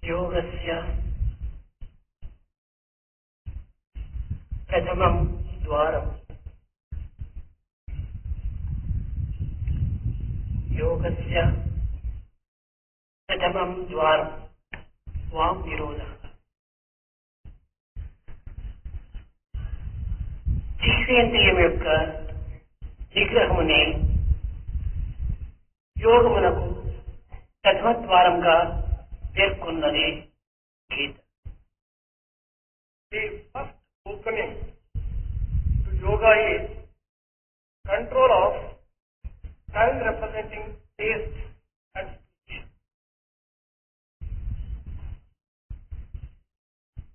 योगस्य प्रथमं द्वारम् योगस्य प्रथमं द्वारं वाम विरोधः जिह्वेन्द्रिయం యొక్క నిగ్రహమునే యోగమునకు ప్రథమ ద్వారంగా పేర్కొన్నది గీత. The first opening to yoga is control of tongue representing taste and speech.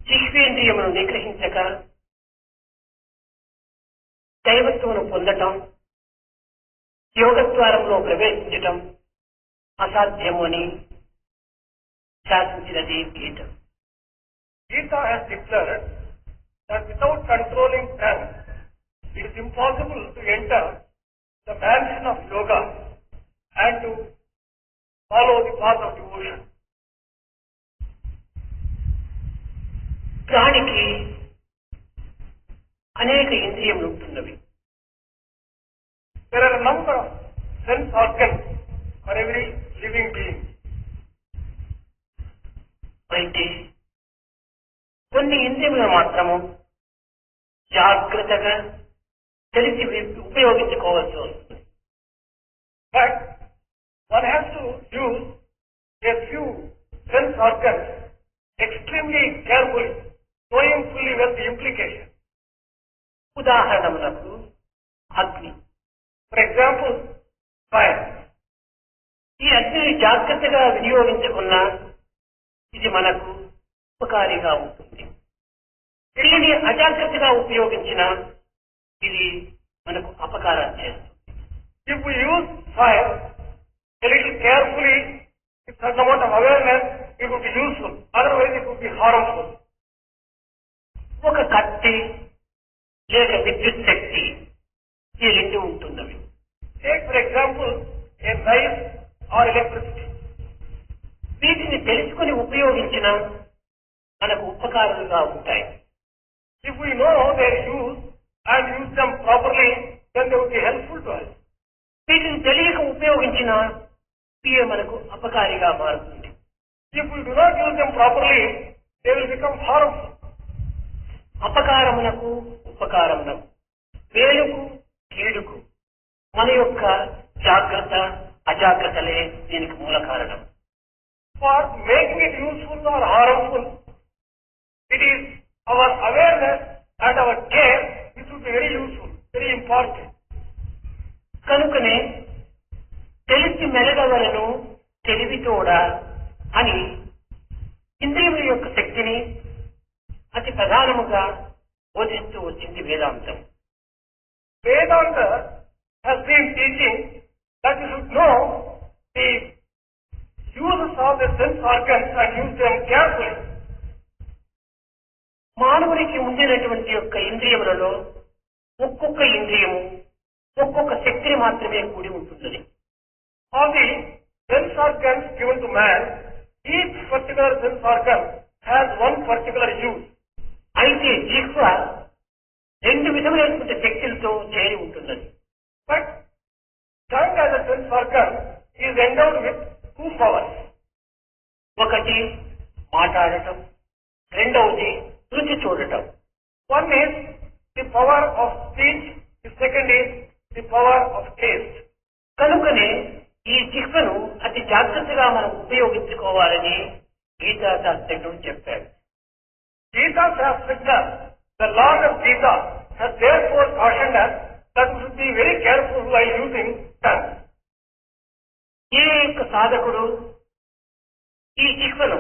జిహ్వేంద్రియమును నిగ్రహించక దైవత్వమును పొందటం, యోగద్వారంలో ప్రవేశించటం అసాధ్యము అని శాసించినది గీత. Gita has declared that without controlling tongue, it is impossible to enter the mansion of yoga and to follow the path of devotion. ప్రాణికి అనేక ఇంద్రియములు ఉంటున్నవి. There are a number of sense organs for every living being. అయితే కొన్ని ఇంద్రియములు మాత్రము జాగ్రత్తగా తెలిసి ఉపయోగించుకోవాల్సి వస్తుంది. But one has to use a few sense organs extremely carefully, knowing fully well the implication. ఉదాహరణములకు అగ్ని. For example, fire. ఈ అగ్నిని జాగ్రత్తగా వినియోగించుకున్నా ఇది మనకు ఉపకారిగా ఉంటుంది. దీనిని అజాగ్రత్తగా ఉపయోగించిన ఇది మనకు అపకారం చేస్తుంది. If we use fire a little carefully, with certain amount of awareness, it would be useful. Otherwise, it would be harmful. ఒక కత్తి లేక విద్యుత్ శక్తి ఈ రెండు ఉంటున్నవి. Take for example a knife or electricity. వీటిని తెలుసుకుని ఉపయోగించిన మనకు ఉపకారాలుగా ఉంటాయి. If we know their use and use them properly, then they would be helpful to us. వీటిని తెలియక ఉపయోగించిన ఇవి మనకు అపకారిగా మారుతుంది. If we do not use them properly, they will become harmful. అపకారమునకు ఉపకారమునకు, వేలుకు కీడుకు మన యొక్క జాగ్రత్త అజాగ్రత్తలే దీనికి మూల కారణం. For making it useful or harmful, it is our awareness and our care which would be very useful, very important. కనుకనే తెలిసి మెలగవలను తెలివితోడా అని ఇంద్రియముల యొక్క శక్తిని అతి ప్రధానముగా బోధిస్తూ వచ్చింది వేదాంతం. Vedanta has been teaching that you should know the uses of the sense organs and use them carefully. మానవునికి ఉండినటువంటి యొక్క ఇంద్రియములలో ఒక్కొక్క ఇంద్రియము ఒక్కొక్క శక్తిని మాత్రమే కూడి ఉంటున్నది. Of the sense organs given to man, each particular sense organ has one particular use. అయితే జిహ్వ రెండు విధములైనటువంటి శక్తులతో చేరి ఉంటున్నది. But tongue as a sense organ is endowed with two powers. ఒకటి మాట్లాడటం, రెండవది రుచి చూడటం. One is the power of speech, the second is the power of taste. కనుకనే ఈ జిహ్వను అతి జాగ్రత్తగా మనం ఉపయోగించుకోవాలని గీతా శాస్త్రం చెప్పాడు. Gita Shastra, the Lord of Gita, has therefore cautioned us that we should be very careful while using tongue. ఏ యొక్క సాధకుడు ఈ జిహ్వను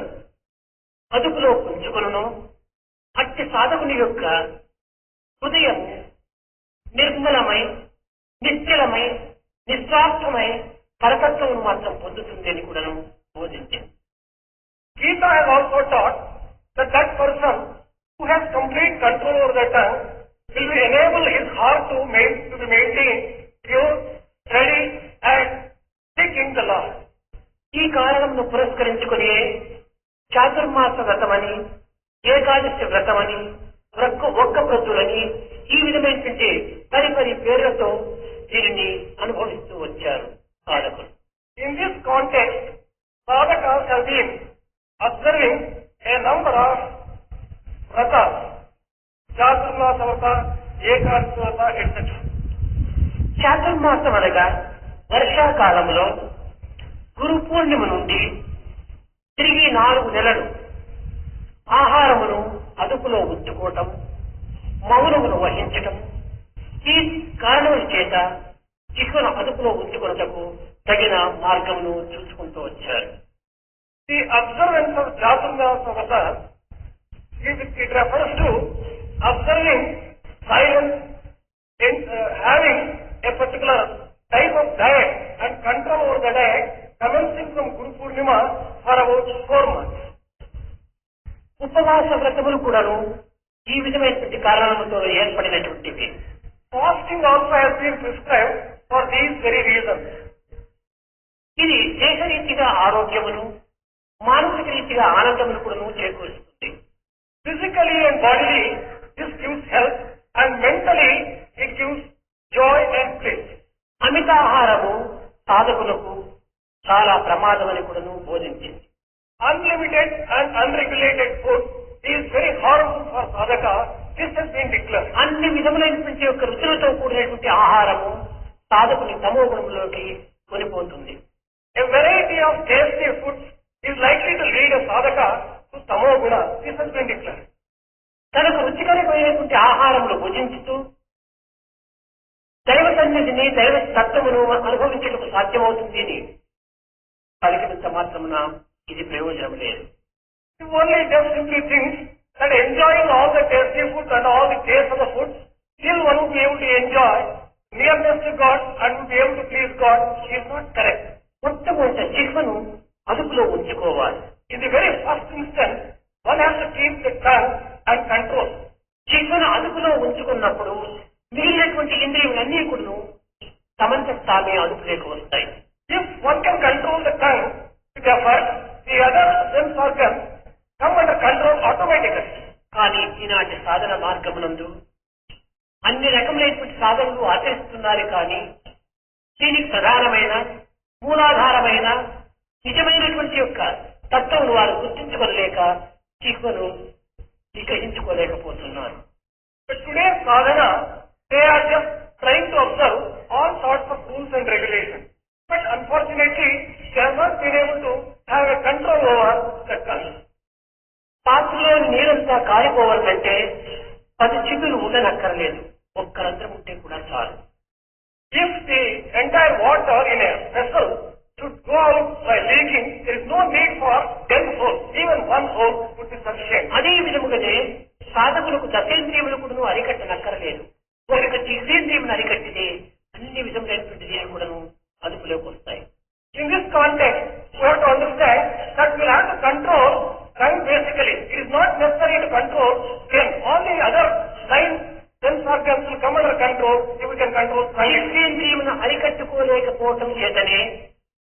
అదుపులో ఉంచుకొనునో అట్టి సాధకుని యొక్క హృదయం నిర్మలమై, నిశ్చలమై, నిస్వార్థమై పరతత్వమును మాత్రం పొందుతుంది అని కూడా బోధించింది. Gita has also taught that that person who has complete control over the tongue will enable his heart to be maintained pure, steady and seeking the Lord. ఈ కారణమును పురస్కరించుకుని చాతుర్మాస వ్రతమని, ఏకాదశి వ్రతమని, ఒక్క ప్రతులని ఈ విధమైనటువంటి పరిపరి పేర్లతో దీనిని అనుభవిస్తూ వచ్చారు సాధకులు. In this context, sadhakas have been observing a number of vratas, chaturmasa vrata, ekadasi vrata, etc. చాతుర్మాసం అనగా వర్షాకాలంలో గురు పూర్ణిమ నుండి తిరిగి 4 నెలలు ఆహారమును అదుపులో ఉంచుకోవటం, మౌనమును వహించటం, ఈ కారణముల చేత చిక్కును అదుపులో ఉంచుకున్నటకు తగిన మార్గమును చూసుకుంటూ వచ్చారు. The observance of chaturmasa vrata, it refers to observing silence and having a particular type of diet and control over the diet commencing from Guru Purnima for about 4 months. ఉపవాస వ్రతములు కూడాను ఈ విధమైనటువంటి కారణములతో ఏర్పడినటువంటివి. Fasting also has been prescribed for these very reasons. ఇది దేహరీతిగా ఆరోగ్యమును, మానసిక రీతిగా ఆనందమును కూడాను చేకూరుస్తుంది. Physically and bodily, this gives health, and mentally it gives joy and bliss. అమితాహారము సాధకులకు చాలా ప్రమాదమని కూడాను బోధించింది. Unlimited and unregulated food is very harmful for sadhaka. This has been declared. అన్ని విధములైనటువంటి యొక్క రుచులతో కూడినటువంటి ఆహారము సాధకుని తమో గుణంలోకి కొనిపోతుంది. A variety of tasty foods is likely to lead a sadhaka to tamo guna. This has been declared. తనకు రుచికరమైనటువంటి ఆహారములు భుజించుతూ దైవ సన్నిధిని, దైవ తత్వమును అనుభవించటకు సాధ్యమవుతుంది అని పలికినంత మాత్రమున ఇది ప్రయోజనం లేదు. If only just simply thinks that enjoying all the tasty food and all the taste of the food, still one will be able to enjoy nearness to God and will be able to please God, is not correct. మొట్టమొదట జిహ్వను అదుపులో ఉంచుకోవాలి. In the very first instance, one has to keep the tongue and control. జిహ్వను అదుపులో ఉంచుకున్నప్పుడు మిగిలినటువంటి ఇంద్రియములన్నీ కూడా తమంతట తామే అదుపులోకి వస్తాయి. If one can control the tongue with effort, the other sense organs come under control automatically. కానీ ఈనాటి సాధన మార్గమునందు అన్ని రకములైనటువంటి సాధనలు ఆచరిస్తున్నారు. కానీ దీనికి ప్రధానమైన మూలాధారమైన నిజమైనటువంటి యొక్క తత్వమును వారు గుర్తించుకోలేక చిక్కును గ్రహించుకోలేకపోతున్నారు. But today's sadhana, they are just trying to observe all sorts of rules and regulations. But unfortunately, they have not been able to have a control over the tongue. పాత్రలోని నీరంతా కారిపోవాలంటే 10 చిగులు ఉండనక్కర్లేదు, ఒక్క రంధ్రం ఉంటే కూడా చాలు. If the entire water in a vessel should go out by leaking, there is no need for 10 holes. Even 1 hole would be sufficient. అదే విధముగానే సాధకులకు దశేంద్రియములు కూడా అరికట్టనక్కర్లేదు, ఒక జిహ్వేంద్రియమును అరికట్టితే అన్ని విధములైనటువంటి దీని కూడాను అదుపులోకి వస్తాయి. In this context, we have to understand that we will have to control tongue basically. It is not necessary to control 10. All the other 9 sense organs will come under control if we can control tongue. జిహ్వేంద్రియమును అరికట్టుకోలేకపోవటం చేతనే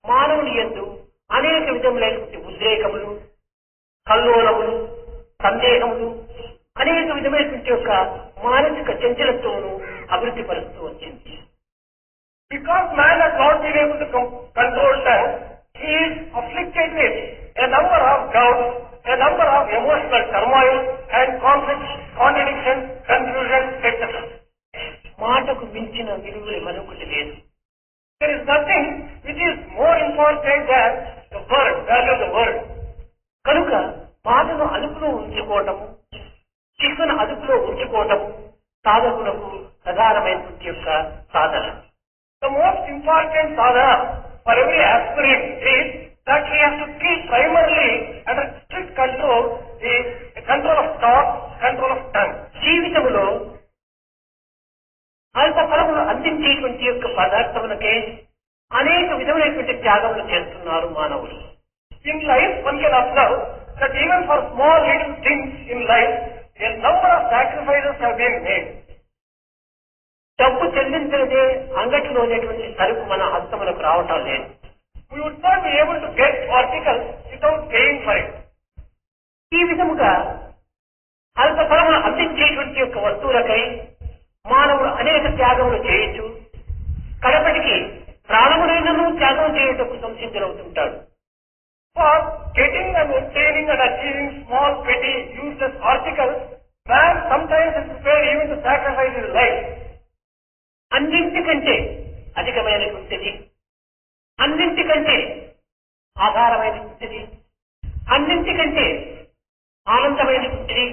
మానవుని యందు అనేక విధములైనటువంటి ఉద్రేకములు, కల్లోలములు, సందేహములు, అనేక విధమైనటువంటి యొక్క మానసిక చంచలత్వమును అభివృద్ధి పరుస్తూ వచ్చింది. Because man has not been able to control tongue, he is afflicted with a number of doubts, a number of emotional turmoil and conflicts, contradictions, confusion, etc. మాటకు మించిన విలువ మరొకటి లేదు. There is nothing which is more important than the word, value of the word. కనుక మాటను అదుపులో ఉంచుకోవటము, చిక్కును అదుపులో ఉంచుకోవటము సాధకులకు ప్రధానమైనటువంటి యొక్క సాధన. The most important sadhana for every aspirant is that he has to keep primarily under strict control the control of thought, control of tongue. జీవితంలో అల్ప ఫలములు అందించేటువంటి యొక్క పదార్థములకే అనేక విధములైనటువంటి త్యాగములు చేస్తున్నారు మానవులు. In life, one can observe that even for small little things in life, a number of sacrifices have been made. డబ్బు చెల్లించలేదే అంగటిలో ఉండేటువంటి సరుకు మన హస్తములకు రావటం లేదు. We would not be able to get articles without paying for it. సంసిద్ధులవుతుంటాడు. For getting and obtaining and achieving small, petty, useless articles, man sometimes is prepared even to sacrifice his life. అన్నింటికంటే అధికమైనటువంటిది, అన్నింటికంటే ఆధారమైనటువంటిది, అన్నింటికంటే ఆనందమైనటువంటిది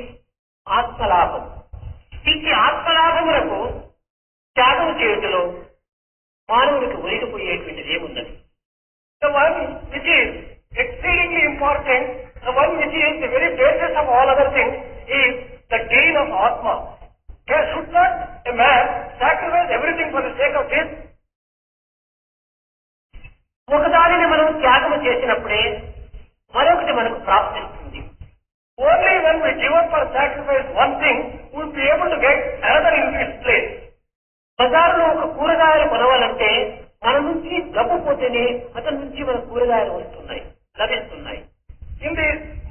ఆత్మలాభం. ఇట్టి ఆత్మలాభములకు త్యాగం చేయుటలో మానవునికి ఒరిగిపోయేటువంటిది ఏమున్నది? The one which is exceedingly important, the one which is the very basis of all other things, is the gain of Atma. Should not a man sacrifice everything for the sake of this? ఒకదానిని మనం త్యాగం చేసినప్పుడే మరొకటి మనకు ప్రాప్తిస్తుంది. Only when we give up or sacrifice one thing, we will be able to get another in its place. బజారులో ఒక కూరగాయలు కొనవాలంటే మన నుంచి డబ్బు పోతేనే అతని నుంచి మన కూరగాయలు వస్తున్నాయి, లభిస్తున్నాయి. In the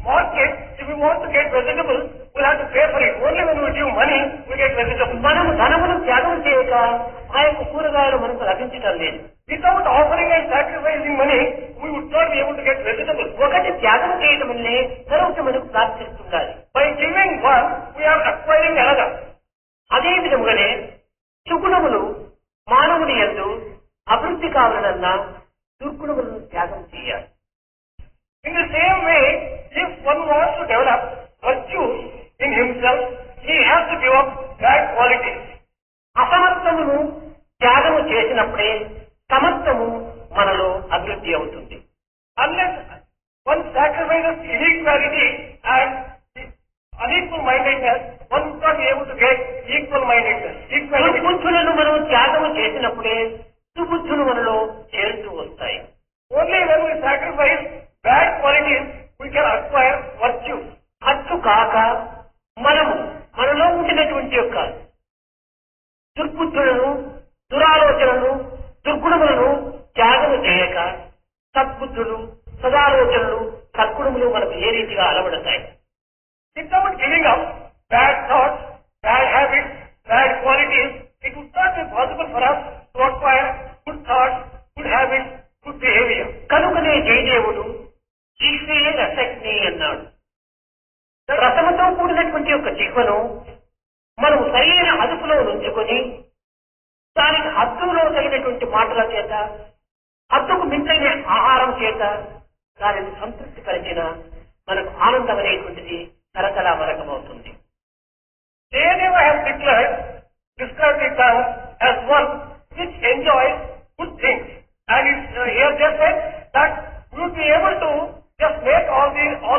market, if we want to get vegetables, we have to pay for it. Only when we give money, we get vegetables. మనము ధనమును త్యాగం చేయక ఆ యొక్క కూరగాయలు మనకు లభించడం లేదు. Without offering and sacrificing money, we would not be able to get vegetables. ఒకటి త్యాగం చేయడం వల్లే మరొకటి మనకు ప్రాప్తిస్తుండాలి. By giving one, we are acquiring another. అదే విధముగానే సుగుణములు మానవుని యందు అభివృద్ధి కావాలన్నా దుర్గుణములను త్యాగం చేయాలి. In the same way, if one wants to develop virtues in himself, he has to give up bad qualities. అసమర్థమును త్యాగము చేసినప్పుడే సమర్థము మనలో అభివృద్ధి అవుతుంది. Unless one sacrifices inequality and unequal mindedness, one will not be able to get equal mindedness. దుర్బుద్ధులను మనం త్యాగము చేసినప్పుడే సుబుద్ధులు మనలో చేరుతూ వస్తాయి. Only when we sacrifice bad qualities, we can acquire virtue. అట్టు కాక మనము మనలో ఉండినటువంటి యొక్క దుర్బుద్ధులను, దురాలోచనలను, దుర్గుణములను త్యాగము చేయక సద్బుద్ధులు, సదాలోచనలు, సద్గుణములు మనకు ఏ రీతిగా అలవడతాయి? Without giving up bad thoughts, bad habits, bad qualities, it would not be possible for us to acquire good thoughts, good habits, good behavior. కనుకనే జయదేవుడు జిహ్వే రసజ్ఞి అన్నాడు. రసముతో కూడినటువంటి యొక్క జిహ్వను మనము సరైన అదుపులో ఉంచుకొని దానికి హద్దులో తగినటువంటి మాటల చేత, హద్దుకు మించిన ఆహారం చేత దానిని సంతృప్తి పరిచిన మనకు ఆనందం అనేటువంటిది తరతలా మరకమవుతుంది. Jayadeva has described the tongue as one which enjoys good things. And he has just said that we would be able to just make all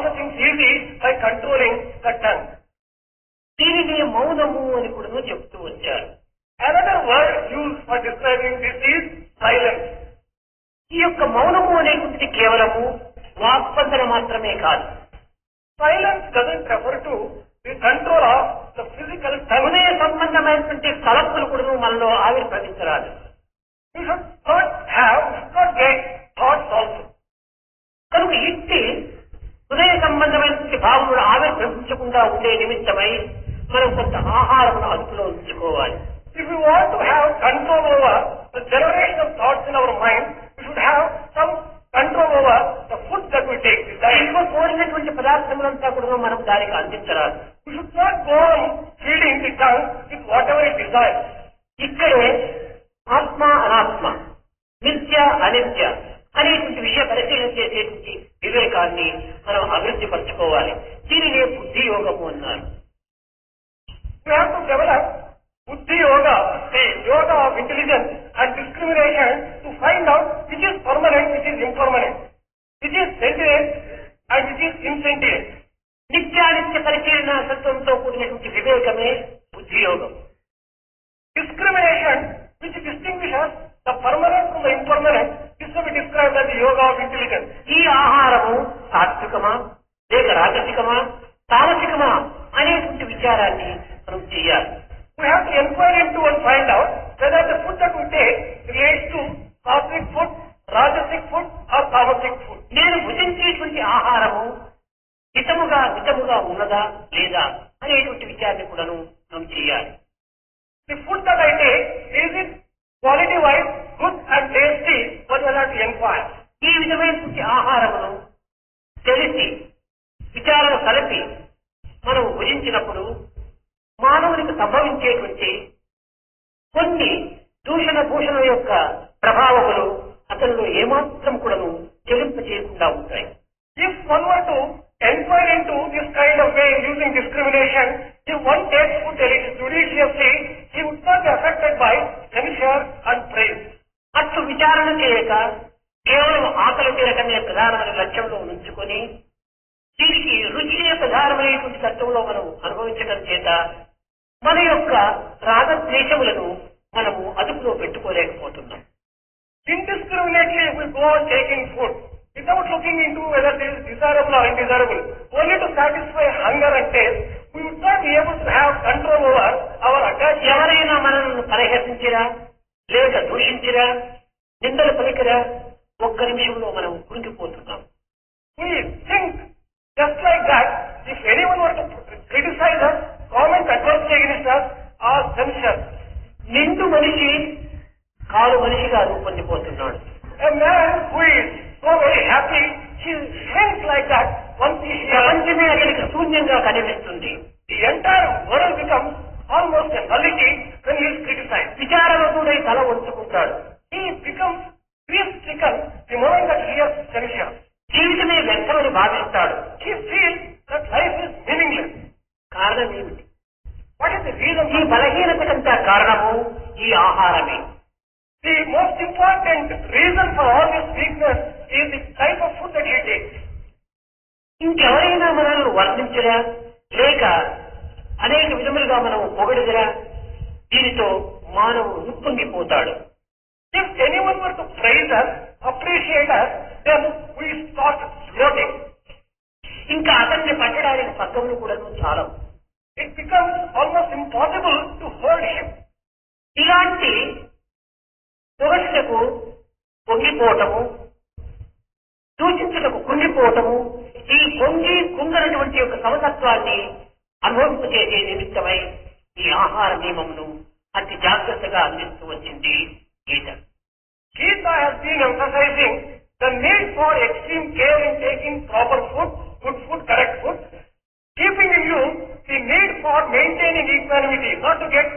the things easy by controlling the tongue. దీనిని మౌనము అని కూడా చెప్తూ వచ్చారు. Another word used for describing this is silence. ఈ యొక్క మౌనము అనేటువంటిది కేవలము వాక్స్పందన మాత్రమే కాదు. Silence doesn't refer to the control of the physical tongue. హృదయ సంబంధమైనటువంటి తలపులు కూడా మనలో ఆవిర్భవించరాదు. We should not get thoughts also. కనుక ఇట్టి హృదయ సంబంధమైనటువంటి భావములు ఆవిర్భవించకుండా ఉండే నిమిత్తమై మనం కొంత ఆహారమును అదుపులో ఉంచుకోవాలి. If we want to have control over the generation of thoughts in our mind, we should have some control over the food that we take. ఇంట్లో కోరినటువంటి పదార్థములంతా కూడా మనం దానికి అందించరాదు. We should not go on feeding the tongue with whatever it desires. ఇక్కడే ఆత్మ అనాత్మ, నిత్య అనిత్య అనేటువంటి విషయ పరిశీలన చేసేటువంటి వివేకాన్ని మనం అభివృద్ధి పరచుకోవాలి. దీనినే బుద్ధి యోగము అన్నారు. We have to develop Buddhi Yoga, the yoga of intelligence and discrimination to find out which is permanent, which is impermanent, which is sentient and which is insentient. నిత్యానిత్య పరిశీలన సత్వంతో కూడినటువంటి వివేకమే బుద్ధి యోగం. Discrimination, which distinguishes the permanent from the impermanent, is to be described as the yoga of intelligence. ఈ ఆహారము సాత్వికమా లేక రాజసికమా తామసికమా అనేటువంటి విచారాన్ని మనం చేయాలి. We have to inquire into and find out whether the food that we take relates to sattvic food, rajasic food or tamasic food. నేను భుజించేటువంటి ఆహారము మితముగా ఉన్నదా లేదా అనేటువంటి విచారణ కూడాను మనం చేయాలి. The food that I take, is it quality wise good and tasty, but we have to inquire. ఈ విధమైనటువంటి ఆహారమును తెలిసి విచారణ కలిపి మనం భుజించినప్పుడు మానవునికి సంభవించేటువంటి కొన్ని దూషణ భూషణ యొక్క ప్రభావములు అతనిలో ఏమాత్రం కూడాను చెలింప చేయకుండా ఉంటాయి. If one were to inquire into this kind of way using discrimination, if one takes food judiciously, he would not be affected by censure and praise. అట్లు విచారణ చేయక కేవలం ఆకలి తీరకనే ప్రధానమైన లక్ష్యంలో ఉంచుకొని దీనికి రుచియే ప్రధానమైనటువంటి తత్వంలో మనం అనుభవించడం చేత మన యొక్క రాగద్వేషములను మనము అదుపులో పెట్టుకోలేకపోతున్నాం. Indiscriminately we go on taking food without looking into whether it is desirable or undesirable, only to satisfy hunger and taste. We would not be able to have control over our attachment. ఎవరైనా మనల్ని పరిహసించిరా లేక దూషించిరా నిందలు పలికిరా ఒక్క నిమిషంలో మనం కృంగిపోతున్నాం. We think just like that, if anyone were to criticize us, comment adversely against us, or censure, నిండు మనిషి car మనిషిగా రూపొందిపోతున్నాడు. a man who is so very happy, he shrinks like that once he hears. ప్రపంచమే అతనికి శూన్యంగా కనిపిస్తుంది. The entire world becomes almost a nullity when he is criticized. విచారణతోనే తల వంచుకుంటాడు. He becomes grief-stricken the moment that he hears censure. జీవితమే వ్యర్థమని భావిస్తాడు. He feels that life is meaningless. కారణం ఏమిటి? What is the reason? ఈ బలహీనత కంటే కారణము ఈ ఆహారమే. The most important reason for all this weakness is the type of food that he takes. ఇంకెవరైనా మనల్ని వర్ణించరా లేక అనేక విధములుగా మనం పొగడిదరా దీనితో మానవుడు ఉప్పొంగిపోతాడు. If anyone were to praise us, appreciate us, then we start gloating. ఇంకా అతన్ని పట్టడానికి పక్కములు కూడా చాలా. It becomes almost impossible to hold him. ఇలాంటి పొగడ్లకు పొంగిపోవటము సూచించటకు కుంగిపోవటము ఈ పొంగి కుంగనటువంటి యొక్క సమతత్వాన్ని అనుభవింపచేసే నిమిత్తమై ఈ ఆహార నియమమును అతి జాగ్రత్తగా అందిస్తూ వచ్చింది గీత. Gita has been emphasizing the need for extreme care in taking proper food, good food, correct food, keeping in view the need for maintaining equanimity, not to get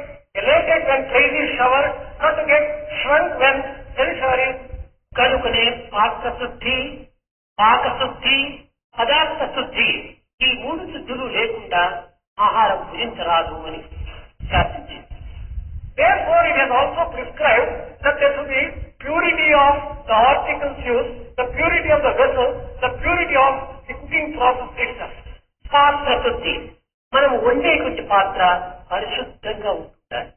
elated when praise is showered, not to get shrunk when censure is. కనుకనే పాత్రశుద్ధి పాకశుద్ధి పదార్థ శుద్ధి ఈ మూడు శుద్ధులు లేకుండా ఆహారం భుజించరాదు అని శాసించింది. Therefore, it has also prescribed that there should be purity of the articles used, the purity of the vessel, the purity of the cooking process itself. పాత్ర శుద్ధి మనం వండేటువంటి పాత్ర పరిశుద్ధంగా ఉండాలి.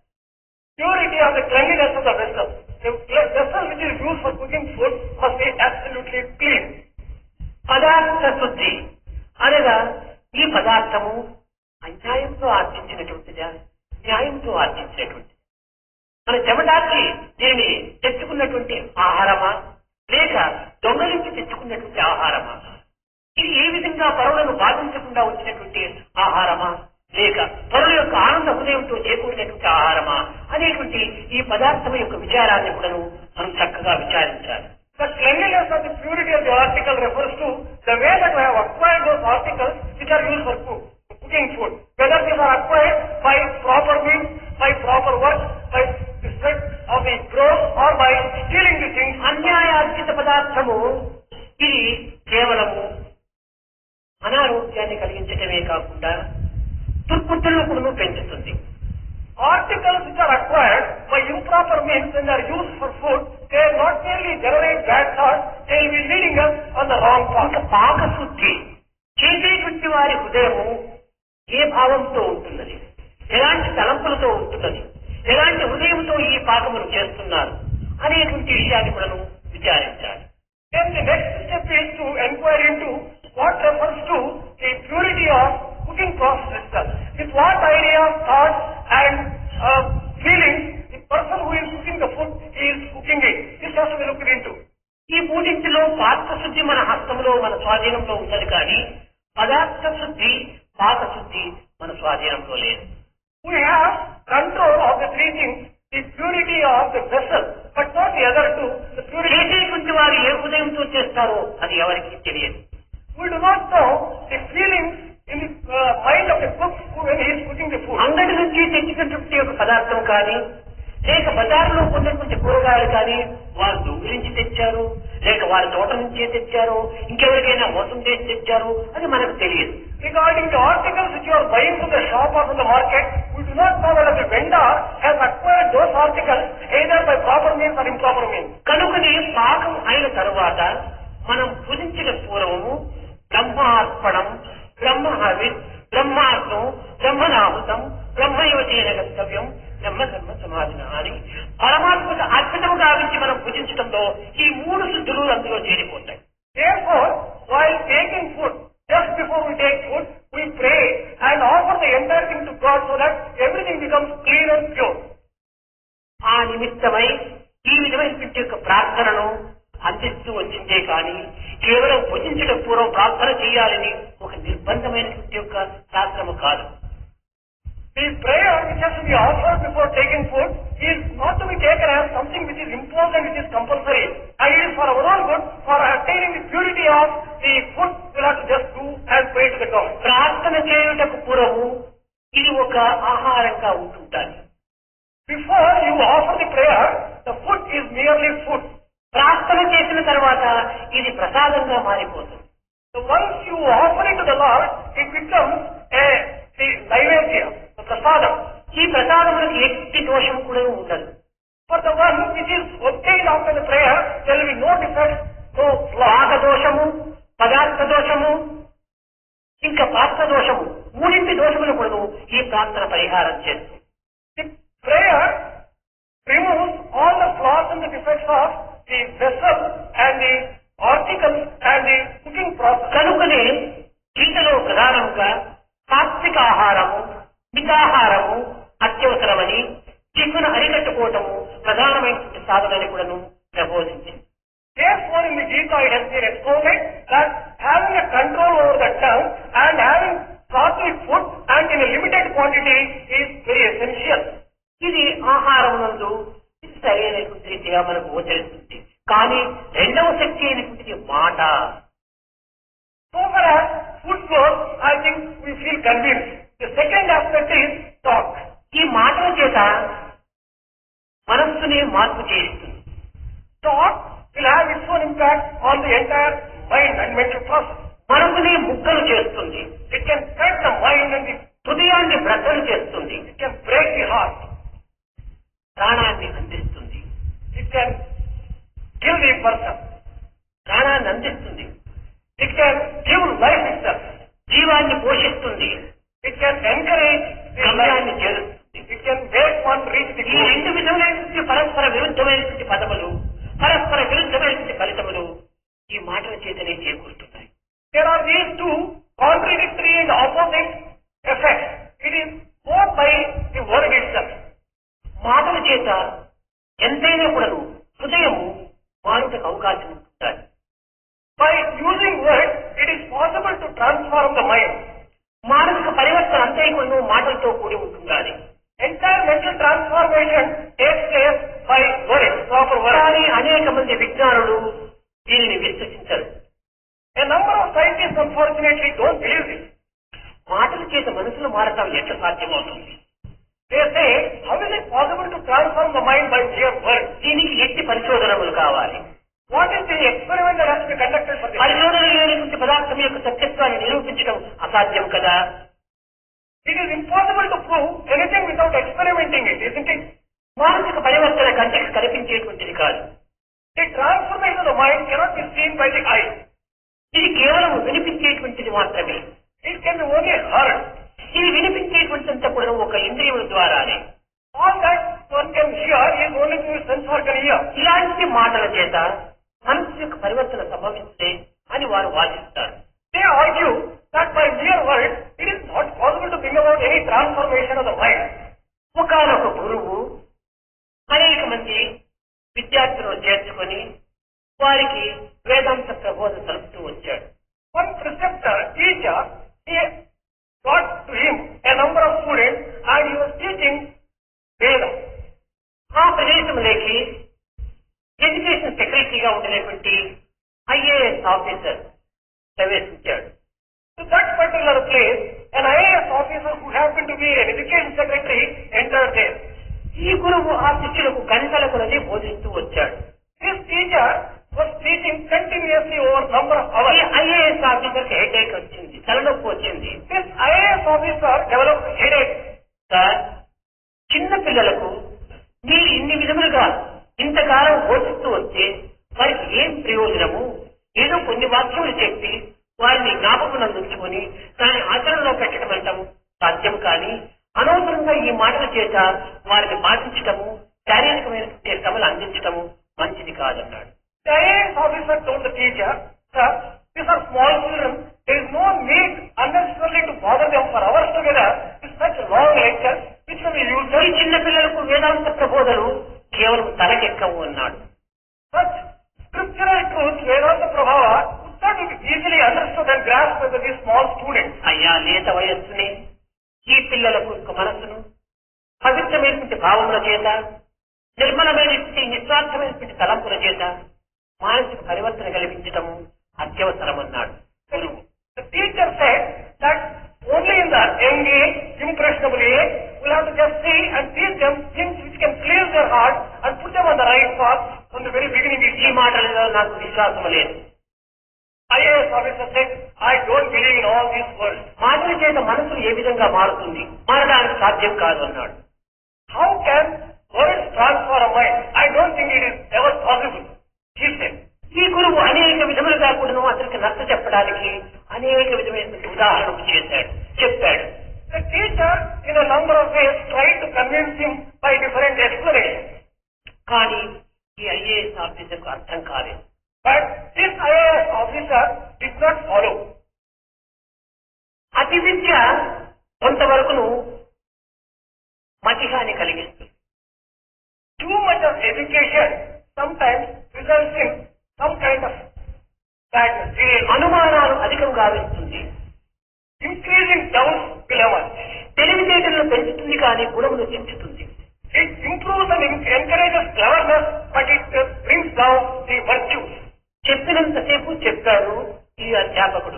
Purity of the cleanliness of the vessel. The vessel which is used for cooking food must be absolutely clean. పదార్థ శుద్ధి అనగా ఈ పదార్థము అన్యాయంతో ఆర్జించినటువంటిదా న్యాయంతో ఆర్జించినటువంటి మన చెమటార్చి దీనిని తెచ్చుకున్నటువంటి ఆహారమా లేక దొంగలించి తెచ్చుకున్నటువంటి ఆహారమా ఇది ఏ విధంగా పరులను బాధించకుండా వచ్చినటువంటి ఆహారమా లేక పరుల యొక్క ఆనంద హృదయంతో చేకూరినటువంటి ఆహారమా అనేటువంటి ఈ పదార్థం యొక్క విచారాన్ని కూడాను మనం చక్కగా విచారించాలి. The cleanliness of the purity of the article refers to the way that we have acquired those articles which are used for cooking food. Whether these are acquired by proper means, by proper work, by the sweat of the growth or by stealing the things. అన్యాయార్జిత పదార్థము ఇది కేవలము అనారోగ్యాన్ని కలిగించటమే కాకుండా దుర్బుద్ధులను కూడా పెంచుతుంది. Articles which are acquired by improper means when they are used for food, they not merely generate bad thoughts, they will be leading us on the wrong path. పాకశుద్ధి చేసేటువంటి వారి హృదయము ఏ భావంతో ఉంటున్నది, ఎలాంటి తలంపులతో ఉంటున్నది, ఎలాంటి హృదయంతో ఈ పాకమును చేస్తున్నారు అనేటువంటి విషయాన్ని కూడా విచారించాలి. Then the next step is to inquire into what refers to the purity of cooking process itself. With what idea, thoughts and feelings the person who is cooking the food is cooking it. This has to be looked into. ఈ మూడింటిలో పాత్ర శుద్ధి మన హస్తంలో మన స్వాధీనంలో ఉన్నది కానీ పదార్థ శుద్ధి పాక శుద్ధి మన స్వాధీనంలో లేదు. We have control of the three things, the purity of the vessel, but not the other two. The purity. చేసేటువంటి వారు ఏ హృదయంతో చేస్తారో అది ఎవరికి తెలియదు. We do not know the feelings in the mind of the cook when he is cooking the food. అంగడి నుంచి తెచ్చినటువంటి ఒక పదార్థం కానీ లేక బజార్లో కొన్నటువంటి కూరగాయలు కానీ వారు దొంగిలించి తెచ్చారు, లేక వారి తోట నుంచే తెచ్చారు, ఇంకెవరికైనా మోసం చేసి తెచ్చారు, అది మనకు తెలియదు. Regarding the articles which you are buying from the shop or from the market, we do not know whether the vendor has acquired those articles either by proper means or improper means. కనుకనే పాకం అయిన తరువాత మనం పూజించిన పూర్వము బ్రహ్మార్పణం, బ్రహ్మహవిత్, బ్రహ్మార్పణం, బ్రహ్మనాహుతం, బ్రహ్మయోజేన గంతవ్యం, బ్రహ్మ ధర్మ సమాధిన అని పరమాత్మకు అర్పితముగా గావించి మనం పూజించడంలో ఈ మూడు శుద్ధులు అందులో చేరిపోతాయి. Therefore, while taking food, just before we take food, we pray and offer the entire thing to God so that everything becomes clean and pure. ఆ నిమిత్తమై ఈ విధమైనటువంటి యొక్క ప్రార్థనను అందిస్తూ వచ్చిందే కానీ కేవలం భుజించడం పూర్వం ప్రార్థన చేయాలని ఒక నిర్బంధమైనటువంటి యొక్క శాస్త్రము కాదు. The prayer which has to be offered before taking food is not to be taken as something which is imposed and which is compulsory. And it is for our own good, for attaining the purity of the food, we have to just do and pray to the God. ప్రార్థన చేయుటకు పూర్వము ఇది ఒక ఆహారంగా ఉంటుంటారు. Before you offer the prayer, the food is merely food. ప్రార్థన చేసిన తర్వాత ఇది ప్రసాదంగా మారిపోతుంది. So once you offer it to the Lord, it becomes the naivedya, the prasadam. ఈ ప్రసాదములకు ఎట్టి దోషం కూడా ఉండదు. For the one which is obtained after the prayer, there will be no defect, no flaw. పాక దోషము, పదార్థ దోషము, ఇంకా పాత్ర దోషము, మూడింటి దోషములు కూడా ఈ ప్రార్థన పరిహారం చేస్తుంది. The prayer removes all the flaws and the defects of the vessel and the articles and the cooking process. కనుకనే గీతలో ప్రధానంగా సాత్విక ఆహారము, మితాహారము అత్యవసరమని, చిక్కును అరికట్టుకోవటము ప్రధానమైనటువంటి సాధనని కూడాను ప్రబోధించింది. Therefore, in the Gita it has been explained that having a control over the tongue and having sattvic food and in a limited quantity is very essential. ఇది ఆహారమునందు ఇది సరైనటువంటి రీతిగా మనకు గోచరిస్తుంది. కానీ రెండవ శక్తి అయినటువంటి మాట. So far as food goes, I think we feel convinced. The second aspect is talk. ఈ మాటల చేత మనస్సుని మార్పు చేస్తుంది. Talk will have its own impact on the entire mind and mental process. మనసుని ముక్కలు చేస్తుంది. It can cut the mind and the హృదయాన్ని బ్రద్దలు చేస్తుంది. it can break the heart. ప్రాణాన్ని అందిస్తుంది. It can kill the person. ప్రాణాన్ని అందిస్తుంది. It can give life itself. జీవాన్ని పోషిస్తుంది. It can encourage the గమ్యాన్ని life. చేరుస్తుంది. It can make one reach the ఈ goal. రెండు విధములైనటువంటి పరస్పర విరుద్ధమైనటువంటి పదములు, పరస్పర విరుద్ధమైనటువంటి ఫలితములు ఈ మాటల చేతనే చేకూరుతున్నాయి. There are these two contradictory and opposite effects. It is both by the word itself. మాటల చేత ఎంతైనా కూడాను హృదయము మారుటకు అవకాశం ఉంటుంది. By using words, it is possible to transform the mind. మానసిక పరివర్తన అంతే కూడాను మాటలతో కూడి ఉంటుండాలి. Entire mental transformation takes place by words, proper words. కానీ అనేక మంది విజ్ఞానులు దీనిని విశ్వసించరు. A number of scientists unfortunately don't believe this. మాటల చేత మనసులు మారటం ఎట్లా సాధ్యమవుతుంది? They say, how is it possible to transform the mind by mere words? దీనికి ఎట్టి పరిశోధనలు కావాలి. What is the experiment that has to be conducted for this? పరిశోధన లేనటువంటి పదార్థం యొక్క సత్యత్వాన్ని నిరూపించడం అసాధ్యం కదా. It is impossible to prove anything without experimenting it, isn't it? మానసిక పరివర్తన కంటికి కనిపించేటువంటిది కాదు. The transformation of the mind cannot be seen by the eye. ఇది కేవలం వినిపించేటువంటిది మాత్రమే. It can be only heard. ఇది వినిపించేటువంటిదంతా కూడా ఒక ఇంద్రియముల ద్వారానే. All that one can hear is only through sense organ ear. ఇలాంటి మాటల చేత మనసు యొక్క పరివర్తన సంభవిస్తే అని వారు వాదిస్తారు. They argue that by mere words, it is not possible to bring about any transformation of the mind. ఒకనొక గురువు అనేక మంది విద్యార్థులను చేర్చుకొని వారికి వేదాంత ప్రబోధ తెలుపుతూ వచ్చాడు. One preceptor, teacher, he got to him a number of students and he was teaching Veda. Officer ప్రవేశించాడు. To that particular place, an IAS officer who happened to be an education secretary entered there. ఈ గురువు ఆ శిష్యులకు గంటల కొలది బోధిస్తూ వచ్చాడు. This teacher was teaching continuously over number of ఈ hours. ఐఏఎస్ ఆఫీసర్కి హెడేక్ వచ్చింది, తలనొప్పి వచ్చింది. This IAS officer developed headache. Sir, చిన్న పిల్లలకు మీరు ఇన్ని విధములుగా ఇంతకాలం బోధిస్తూ వస్తే వారికి ఏం ప్రయోజనము? ఏదో కొన్ని వాక్యములు చెప్పి వారిని జ్ఞాపకం ఉంచుకొని దాన్ని ఆచరణలో పెట్టడం అంటాం సాధ్యం. కానీ అనవసరంగా ఈ మాటల చేత వారిని బాధించటము, శారీరకమైన శ్రమలు అందించటము మంచిది కాదన్నాడు. The IAS officer told the teacher, "Sir, these are small children. There is no need unnecessarily to bother them for hours together with such long lectures, which will be ఈ useless. చిన్న పిల్లలకు వేదాంత ప్రబోధలు కేవలం తలకెక్కవు అన్నాడు. Such scriptural truths, Vedanta Prabhava, could not be easily understood and grasped by these small students." అయ్యా, లేత వయస్సునే ఈ పిల్లలకు యొక్క మనస్సును పవిత్రమైనటువంటి భావముల చేత, నిర్మలమైనటువంటి నిస్వార్థమైనటువంటి తలంపుల చేత మానసిక పరివర్తన కల్పించటము అత్యవసరమన్నాడు గురువు. The teacher said that only in the young age, impressionable age, we'll have to just see and teach them things which can clear their heart and put them on the right path from the very beginning. ఈ మాటలలో నాకు విశ్వాసం లేదు. IAS officer said, "I don't believe in all these words." మాటల చేత మనసులు ఏ విధంగా మారుతుంది? మారడానికి సాధ్యం కాదు అన్నాడు. How can words transform a mind? I don't think it is ever possible, he said. ఈ గురువు అనేక విధములుగా కూడాను అతనికి నచ్చ చెప్పడానికి అనేక విధమైనటువంటి ఉదాహరణలు చెప్పాడు. The teacher, in a number of ways, tried to convince him by different explanations. కానీ ఈ ఐఏఎస్ ఆఫీసర్కు అర్థం కాలేదు. But this IAS officer did not follow. అతి విద్య కొంతవరకును మతిహాని కలిగిస్తుంది. Too much of education sometimes results in some kind of badness. అనుమానాలు అధికం గావిస్తుంది. Increasing doubts will emerge. తెలివితేటలను పెంచుతుంది కానీ గుణమును చించుతుంది. It improves and encourages cleverness, but it brings down the virtues. చెప్పినంతసేపు చెప్పాడు ఈ అధ్యాపకుడు.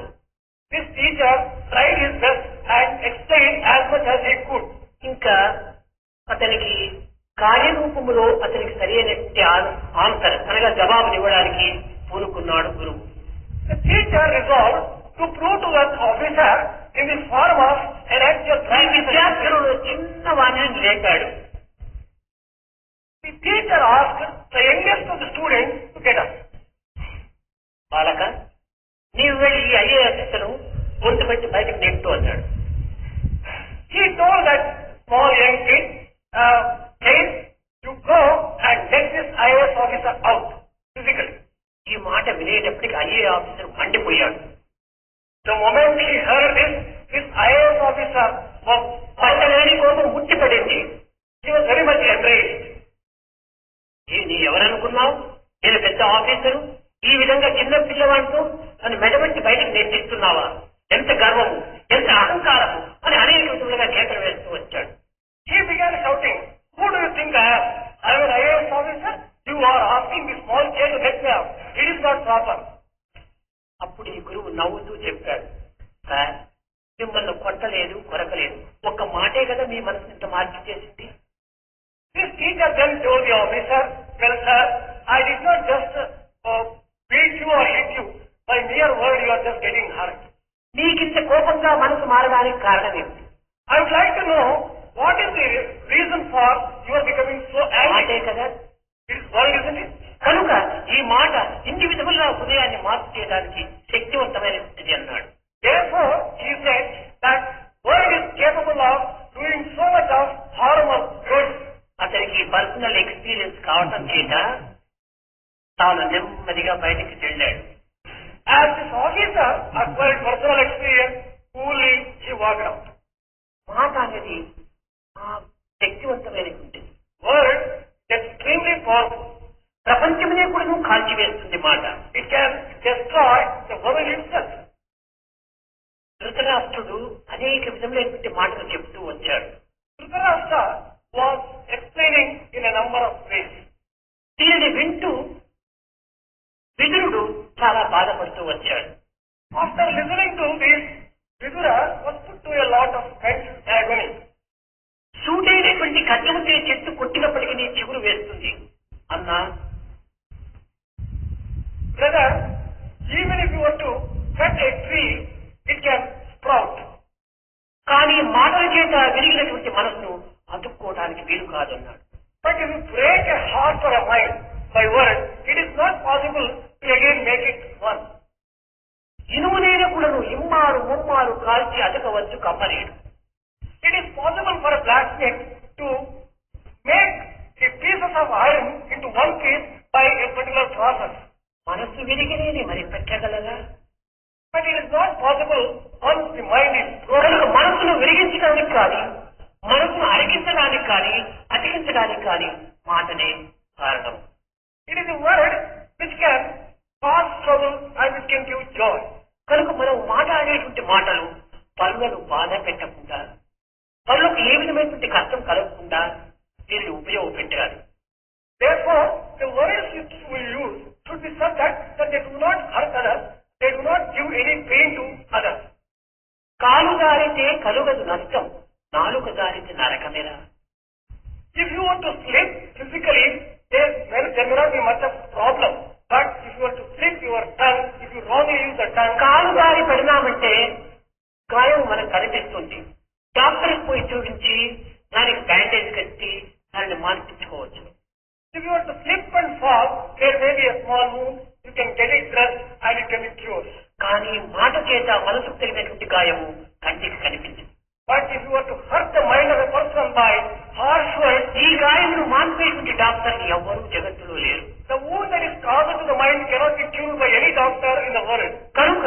This teacher tried his best and explained as much as he could. ఇంకా అతనికి కార్యరూపములో అతనికి సరైనటువంటి ఆన్సర్ అనగా జవాబునివ్వడానికి పూనుకున్నాడు గురువు. The teacher resolved to prove to that officer in the form of an actual విద్యార్థులలో చిన్న వాణిని లేపాడు. The teacher asked the youngest of the students to get up. బాలక, నీవు వెళ్ళి ఈ ఐఏఎస్ గొంతు పెట్టి బయటకు నెట్టు అన్నాడు. He told that small young kid, "Hey, you go and let this IAS officer out physically." ఈ మాట వినేటప్పటికి ఐఏ ఆఫీసర్ మండిపోయాడు. The moment he heard this IAS officer was పట్టలేని కోపం ముట్టిపడింది. he was very much enraged. నీ ఎవరనుకున్నావు? నేను పెద్ద ఆఫీసరు, ఈ విధంగా చిన్న పిల్లవాడితో నన్ను మెడబెట్టి బయటకు నెట్టిస్తున్నావా? ఎంత గర్వము, ఎంత అహంకారము అని అనేక విధములుగా కేకలు వేస్తూ వచ్చాడు. He began shouting, "Who do you think I am? I am an IAS officer. You are asking this small child to let me out. It is not proper." అప్పుడు ఈ గురువు నవ్వుతూ చెప్పాడు, సార్, మిమ్మల్ని కొట్టలేదు, కొరకలేదు, ఒక్క మాటే కదా మీ మనసు ఇంత మార్పు చేసింది. This teacher then told the officer, "Well, sir, I did not just beat you or hit you. By mere word you are just getting hurt. నీకింత కోపంగా మనసు మారడానికి కారణం ఏమిటి? I would like to know what is the reason for you are becoming so మాటే angry." కదా. It is word, isn't it? కనుక ఈ మాట ఇన్ని విధములుగా హృదయాన్ని మార్పు చేయడానికి శక్తివంతమైనది అన్నాడు. Therefore, he said that word is capable of doing so much of harm or good. అతనికి పర్సనల్ ఎక్స్పీరియన్స్ కావటం చేత తాను నెమ్మదిగా బయటికి వెళ్ళాడు. As this officer acquired personal experience, coolly he walked out. మాట అనేది శక్తివంతమైనటువంటి Word is extremely powerful. ప్రపంచమునే కూడా నువ్వు కాల్చివేస్తుంది మాట. It can destroy the world itself. ధృతరాష్ట్రుడు అనేక విధములైనటువంటి మాటలు చెప్తూ వచ్చాడు. Dhritarashtra was explaining in a number of ways. దీనిని వింటూ విదురుడు చాలా బాధపడుతూ వచ్చాడు. After listening to this, Vidura was put to a lot of mental agony. సూటైనటువంటి ఖడ్గముతే చెట్టు కొట్టినప్పటికీ చిగురు వేస్తుంది అన్నా. Brother, even if you were to cut a tree, it can sprout. కానీ మాటల చేత విరిగినటువంటి మనసును అతుక్కోవడానికి వీలు కాదన్నాడు. But if you break a heart or a mind by word, it is not possible to again make it one. ఇనుమునైన కూడాను ఇమ్మారు ముమ్మారు కాల్చి అతకవచ్చు కమ్మలేడు. It is possible for a blacksmith to make a pieces of iron into one piece by a particular process. మనస్సు విరిగినేది మరి పెట్టగలరా? But it is not possible once the mind is కనుక broken. మనసును విరిగించడానికి కానీ మనసును అరిగించడానికి కానీ అతికించడానికి కానీ మాటనే కారణం. It is a word which can cause trouble and which can give joy. కనుక మనం మాట్లాడేటువంటి మాటలు పనులను బాధ పెట్టకుండా, పనులకు ఏ విధమైనటువంటి కష్టం కలగకుండా దీనిని ఉపయోగపెట్టాలి. Therefore, the words which we use should be such that they do not hurt others, they do not give any pain to others. కాలు జారితే కలుగదు నష్టం, నాలుక జారితే నరకమేరా. If you want to slip physically, there may not be much of problem. But if you want to slip your tongue, if you wrongly use the tongue, కాలు జారి పడినామంటే గాయం మనకు కనిపిస్తుంది. డాక్టర్కి పోయి చూపించి దానికి బ్యాండేజ్ కట్టి దాన్ని మార్పించుకోవచ్చు. if you want to slip and fall, there may be a small wound, you can get it dressed and it can be cured. కానీ మాట చేత మనసుకు తగినటువంటి గాయము కంటికి కనిపించదు. But if you want to hurt the mind of a person by harsh words, ఈ గాయమును మాన్పేటువంటి డాక్టర్ని ఎవ్వరూ జగత్తులో లేరు. the wound that is caused to the mind cannot be cured by any doctor in the world. కనుక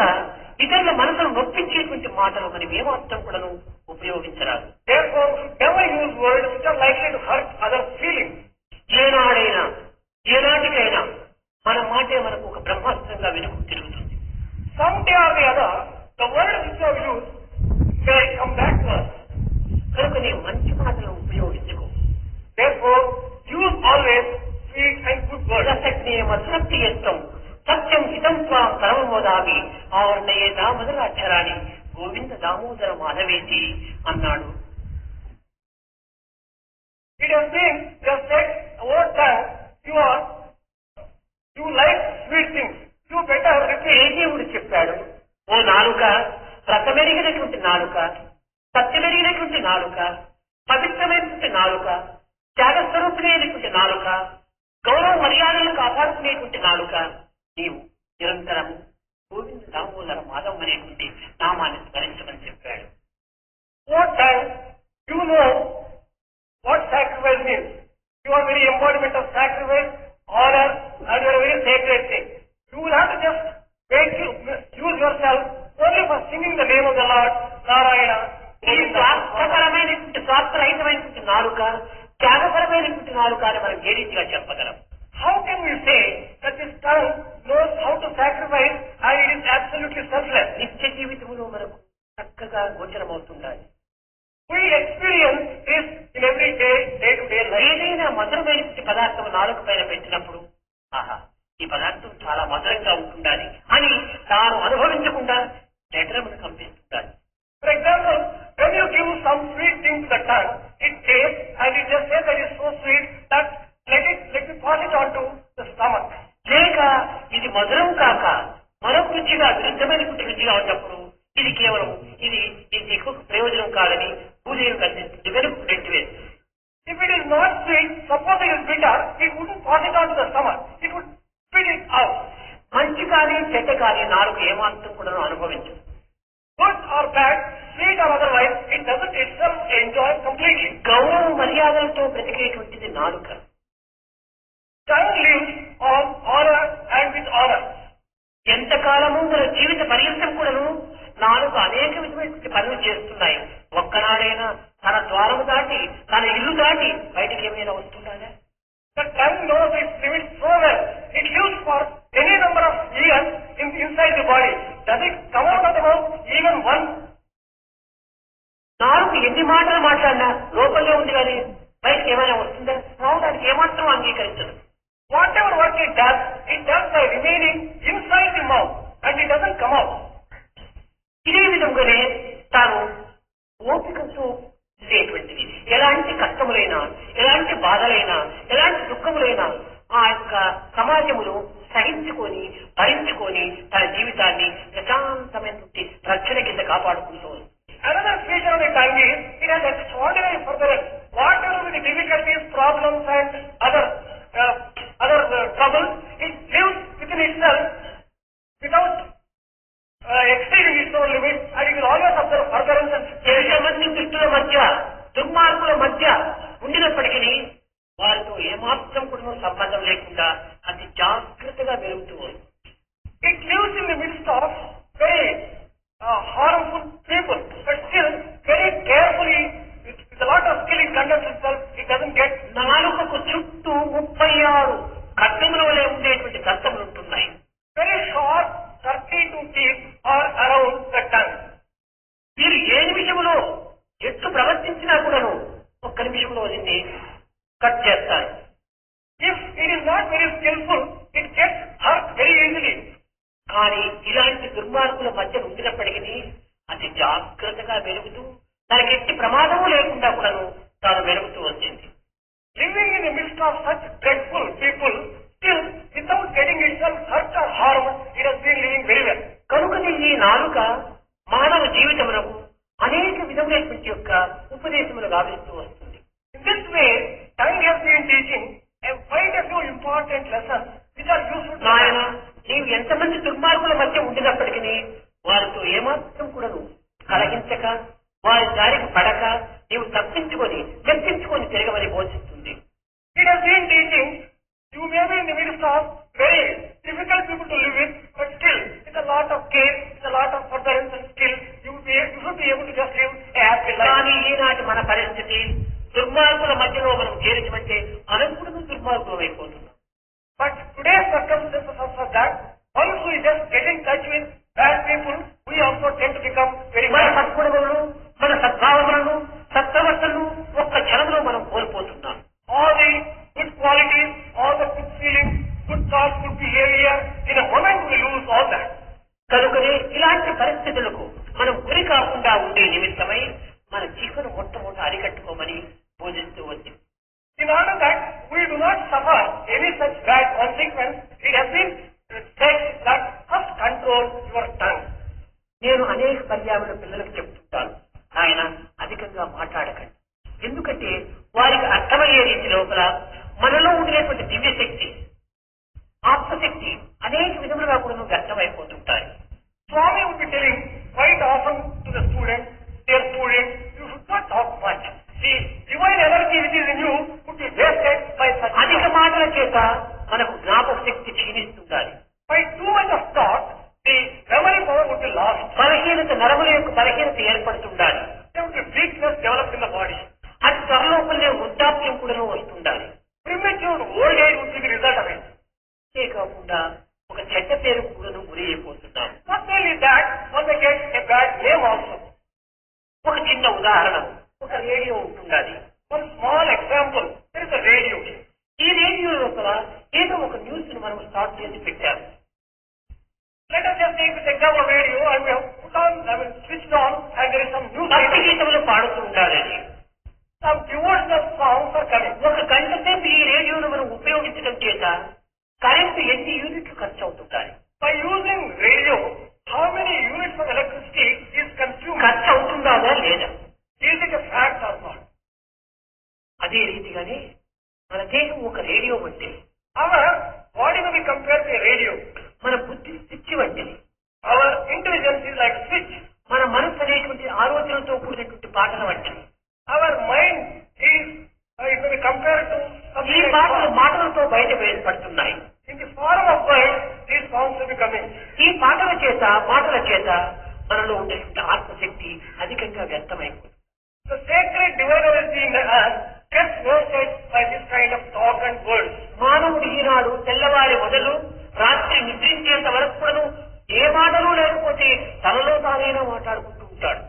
ఇతరుల మనసును నొప్పించేటువంటి మాటలు మనం ఏమాత్రం కూడాను ఉపయోగించరాదు. Therefore, we should never use words which are likely to hurt others' feelings. ఏనాడైనా ఏనాటికైనా మన మాటే మనకు ఒక బ్రహ్మాస్త్రంగా వెనుక తిరుగుతుంది. Someday or the other, the words which you have used may come back to us. కనుక నీ మంచి మాటలు ఉపయోగించుకో. Therefore, use always sweet and good words. సత్యం సత్యం హితం త్వాం పరమమోదామి ఆవర్ణయే దామోదర అక్షరాన్ని గోవింద దామోదర మాధవేతి అన్నాడు. It has been just said over time, you like sweet things. You better repeat. ఏ దేవుడు చెప్పాడు? ఓ నాలుక, రసమెరిగినటువంటి నాలుక, సత్యమెరిగినటువంటి నాలుక, పవిత్రమైనటువంటి నాలుక, త్యాగస్వరూపుడైనటువంటి నాలుక, గౌరవ మర్యాదలను కాపాడుకునేటువంటి నాలుక, నీవు నిరంతరం గోవింద దామోదర మాధవ్ అనేటువంటి నామాన్ని స్మరించమని చెప్పాడు. Over time, you know what sacrifice means. You are very embodiment of sacrifice, honor, and you are a very sacred thing. You will have to just use yourself only for singing the name of the Lord, Narayana. ఈ స్వార్థపరమైనటువంటి స్వార్థరహితమైనటువంటి నాలుక, త్యాగపరమైనటువంటి నాలుక అని మనం ఏ రీతిగా చెప్పగలం? How can we say that this tongue knows how to sacrifice and it is absolutely selfless? నిత్య జీవితంలో మనకు చక్కగా గోచరమవుతుండాలి. We experience this in every day-to-day life. ఏదైనా మధురమైనటువంటి పదార్థం నాలుక పైన పెట్టినప్పుడు ఆహా ఈ పదార్థం చాలా మధురంగా ఉంటుండాలి అని తాను అనుభవించకుండా జఠరమును కంపిస్తుండాలి. For example, when you give some sweet thing to the tongue, it tastes and it just says that it's so sweet that let me pass it on to the stomach. లేక ఇది మధురం కాక మరొక రుచిగా విరుద్ధమైనటువంటి రుచిగా ఉన్నప్పుడు ఇది కేవలం ఇది ఎక్కువ ప్రయోజనం కాదని పూజలు కనిపిస్తుంది, వెనుక నెట్టివేస్తుంది. If it is not sweet, suppose it is bitter, it wouldn't pass it on to the stomach. It would spit it out. మంచి కానీ చెడ్డ కానీ నాలుగు ఏమాత్రం కూడా అనుభవించదు. Good or bad, sweet or otherwise, it doesn't itself enjoy completely. గౌరవ మర్యాదలతో బ్రతికేటువంటిది నాలుక. Tongue lives on honor and with honor. ఎంతకాలము మన జీవిత పర్యంతం కూడాను నాలుగు అనేక విధమైనటువంటి పనులు చేస్తున్నాయి. ఒక్కనాడైనా తన ద్వారము దాటి తన ఇల్లు దాటి బయటికి ఏమైనా వస్తుందా? The tongue knows its limits so well. It lives for any number of years inside the body. Does it come out of the mouth even once? నాలుగు ఎన్ని మాటలు మాట్లాడినా లోపలే ఉంది కానీ బయటకి ఏమైనా వస్తుందా? దానికి ఏమాత్రం అంగీకరించదు. Whatever work it does, it does by remaining inside the mouth and it doesn't come out. ఇదే విధంగానే తాను ఓపికతో ఉండేటువంటిది. ఎలాంటి కష్టములైనా, ఎలాంటి బాధలైనా, ఎలాంటి దుఃఖములైనా ఆ యొక్క సమాజములో సహించుకొని భరించుకొని తన జీవితాన్ని ప్రశాంతమైనటువంటి రక్షణ కింద కాపాడుకుంటూ ఉంది. Another feature of the tongue is it has extraordinary furtherance. Whatever the difficulties, problems and other troubles, it lives within itself without exceeding its own limits, and it will always observe furtherance and ఎంతమంది దుష్టుల మధ్య, దుర్మార్గుల మధ్య ఉండినప్పటికీ వారితో ఏమాత్రం కూడా సంబంధం లేకుండా అతి జాగ్రత్తగా పెరుగుతూ ఉంది. It lives in the midst of very harmful people, but still very carefully, with a lot of skill it conducts itself. It doesn't get. నాలుకకు చుట్టూ 36 కట్టముల వలె ఉండేటువంటి దంతములు ఉంటున్నాయి. Very sharp 32 teeth are around the tongue. మీరు ఏ నిమిషంలో ఎట్లు ప్రవర్తించినా కూడాను ఒక్క నిమిషంలో దీన్ని కట్ చేస్తారు. If it is not very skillful, it gets hurt very easily. కానీ ఇలాంటి దుర్మార్గుల మధ్య ఉండినప్పటికీ అతి జాగ్రత్తగా వెలుగుతూ తనకి ఎట్టి ప్రమాదము లేకుండా కూడాను తాను వెలుగుతూ వచ్చింది. Living in the midst of such dreadful people, still without getting itself hurt or harmed, it has been living very well. కనుకని ఈ నాలుక మానవ జీవితమునకు అనేక విధములైనటువంటి యొక్క ఉపదేశములు గావిస్తూ వస్తుంది. In this way, tongue has been teaching quite a few important lessons which are useful to నాయన, man. నీవు ఎంతమంది దుర్మార్గుల మధ్య ఉండినప్పటికీ వారితో ఏమాత్రం కూడాను కలగించక, వారి దారికి పడక నీవు తప్పించుకొని తిరగమని బోధిస్తుంది. It has been teaching, you may be in the midst of very difficult people to live with, but still, with a lot of care, with a lot of furtherance and skill, you should be able to just live a happy life. కానీ ఈనాటి మన పరిస్థితి దుర్మార్గుల మధ్యలో మనం చేరించమంటే మనం కూడా దుర్మార్గులం అయిపోతున్నాం. But today's circumstances are such that once we just get in touch with bad people, we also tend to become very మన bad. సద్గుణములను, మన సద్భావములను, సత్ప్రవర్తనను ఒక్క క్షణంలో మనం కోల్పోతున్నాం. All the good qualities, all the good feelings, good thoughts, good behavior, in a moment we lose all that. కనుకనే ఇలాంటి పరిస్థితులకు మనం గురి కాకుండా ఉండే నిమిత్తమై మన జీవన మొట్టమొదట అరికట్టుకోమని బోధిస్తూ వచ్చింది. In order that we do not suffer any such bad consequence, it has been said that first control your tongue. నేను అనేక పర్యావరణ పిల్లలకు చెప్తుంటాను, ఆయన అధికంగా మాట్లాడకండి. ఎందుకంటే వారికి అర్థమయ్యే రీతి లోపల మనలో ఉండేటువంటి దివ్యశక్తి, ఆత్మశక్తి అనేక విధములుగా కూడా వ్యక్తమైపోతుంటాయి. Swami would be telling quite often to the students, dear students, you should not talk much. The divine energy which is in you would be wasted by such అధిక talk. మాటల చేత మనకు జ్ఞాపక శక్తి క్షీణిస్తుండాలి. By too much of thought, the memory power would be lost. బలహీనత, నరముల యొక్క బలహీనత ఏర్పడుతుండాలి. There would be weakness developed in the body. అది త్వరలోపలే వృద్ధాప్యం కూడా వస్తుండాలి. Premature old age would be the result of it. అంతే కాకుండా ఒక చెడ్డ పేరు కూడా గురి అయిపోతున్నాం. Not only that, one may get a bad name also. ఒక చిన్న ఉదాహరణ, ఒక రేడియో ఉంటుండాలి. One small example, there is a radio. ఈ రేడియో లోపల ఏదో ఒక న్యూస్ ను మనం స్టార్ట్ చేసి పెట్టాము. Let us just take this example of radio and we have put on, switched on and there is some news. భక్తి గీతములు పాడుతూ ఉండాలని. Some devotional songs are coming. ఒక గంట సేపు ఈ రేడియోను మనం ఉపయోగించడం చేత కరెంటు ఎన్ని యూనిట్లు ఖర్చు అవుతుంటాయి. By using radio, how many units of electricity is consumed? ఖర్చు అవుతుందా లేదా? Is it a fact or not? అదే రీతిగానే మన దేహం ఒక రేడియో వంటిది. Our body may be compared to a radio. మన బుద్ధి స్విచ్ వంటిది. Our intelligence is like switch. మన మనసు అనేటువంటి ఆలోచనలతో కూడినటువంటి పాటల వంటిది. Our mind is, it may be compared to ఈ something like పాటలు song. మాటలతో బయట వేయబడుతున్నాయి. In the form of words, these songs will be coming. ఈ మాటల చేత మనలో ఉండేటువంటి ఆత్మశక్తి అధికంగా వ్యక్తమైపోతుంది. The sacred divine energy in the earth gets wasted by this kind of talk and words. మానవుడు ఈనాడు తెల్లవారి మొదలు రాత్రి నిద్రించేంత వరకు కూడా ఏ మాటలు లేకపోతే తనలో తానైనా మాట్లాడుకుంటూ ఉంటాడు.